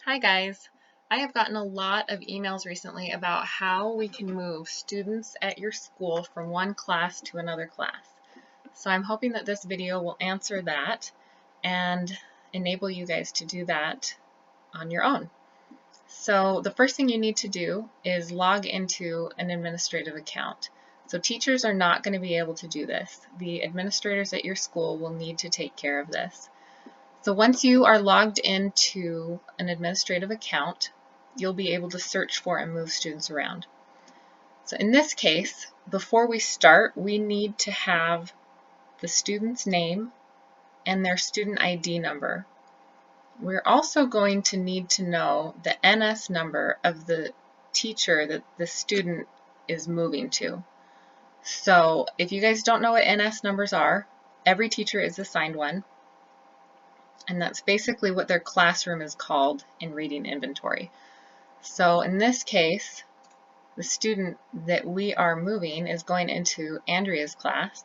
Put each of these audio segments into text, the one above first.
Hi guys. I have gotten a lot of emails recently about how we can move students at your school from one class to another class. So I'm hoping that this video will answer that and enable you guys to do that on your own. So the first thing you need to do is log into an administrative account. So teachers are not going to be able to do this. The administrators at your school will need to take care of this. So once you are logged into an administrative account, you'll be able to search for and move students around. So in this case, before we start, we need to have the student's name and their student ID number. We're also going to need to know the NS number of the teacher that the student is moving to. So if you guys don't know what NS numbers are, every teacher is assigned one. And that's basically what their classroom is called in reading inventory. So in this case, the student that we are moving is going into Andrea's class,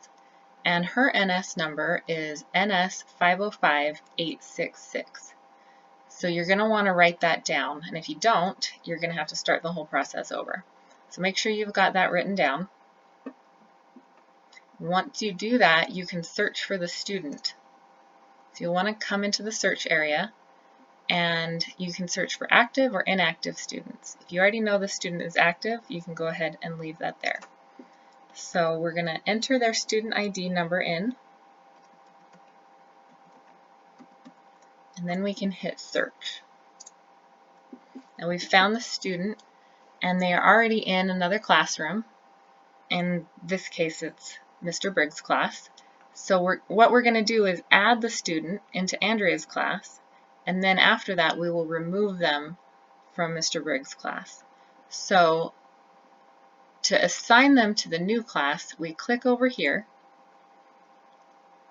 and her NS number is NS 505866. So you're going to want to write that down, and if you don't, you're going to have to start the whole process over. So make sure you've got that written down. Once you do that, you can search for the student. So you'll want to come into the search area, and you can search for active or inactive students. If you already know the student is active, you can go ahead and leave that there. So we're going to enter their student ID number in, and then we can hit search. Now we've found the student, and they are already in another classroom. In this case, it's Mr. Briggs' class. So what we're going to do is add the student into Andrea's class, and then after that we will remove them from Mr. Briggs' class. So to assign them to the new class, we click over here,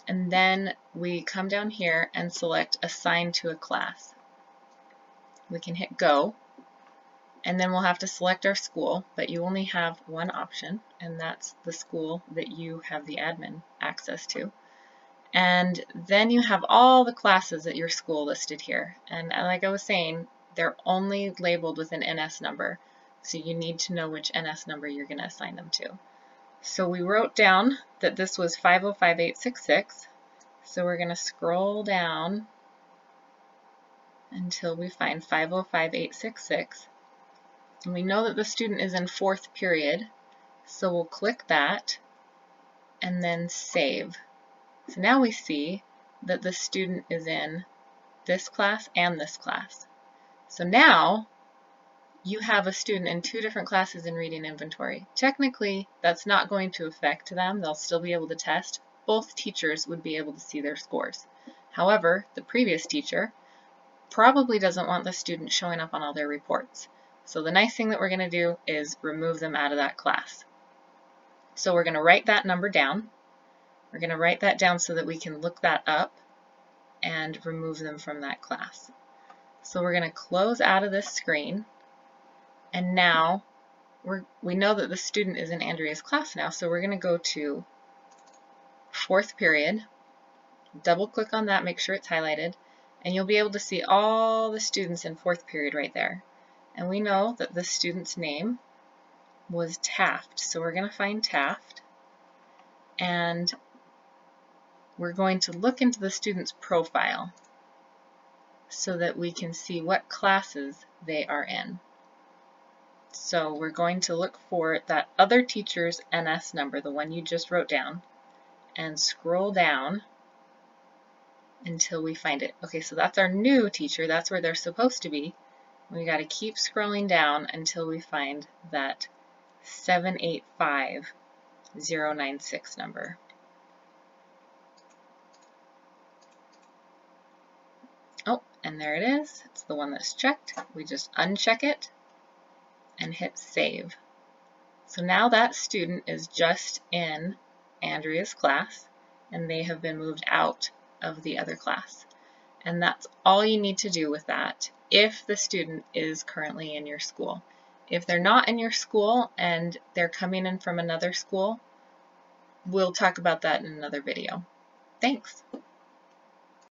and then we come down here and select Assign to a Class. We can hit Go, and then we'll have to select our school, but you only have one option, and that's the school that you have the admin access to. And then you have all the classes at your school listed here. And like I was saying, they're only labeled with an NS number, so you need to know which NS number you're going to assign them to. So we wrote down that this was 505866, so we're going to scroll down until we find 505866. And we know that the student is in 4th period, so we'll click that and then save. So now we see that the student is in this class and this class. So now you have a student in 2 different classes in reading inventory. Technically, that's not going to affect them. They'll still be able to test. Both teachers would be able to see their scores. However, the previous teacher probably doesn't want the student showing up on all their reports. So the nice thing that we're going to do is remove them out of that class. So we're going to write that number down. We're going to write that down so that we can look that up and remove them from that class. So we're going to close out of this screen, and now we know that the student is in Andrea's class now, so we're going to go to 4th period, double click on that, make sure it's highlighted, and you'll be able to see all the students in 4th period right there. And we know that the student's name was Taft, so we're going to find Taft, and we're going to look into the student's profile so that we can see what classes they are in. So we're going to look for that other teacher's NS number, the one you just wrote down, and scroll down until we find it. Okay, so that's our new teacher. That's where they're supposed to be. We got to keep scrolling down until we find that 785096 number. Oh, and there it is. It's the one that's checked. We just uncheck it and hit save. So now that student is just in Andrea's class, and they have been moved out of the other class. And that's all you need to do with that if the student is currently in your school. If they're not in your school and they're coming in from another school, we'll talk about that in another video. Thanks.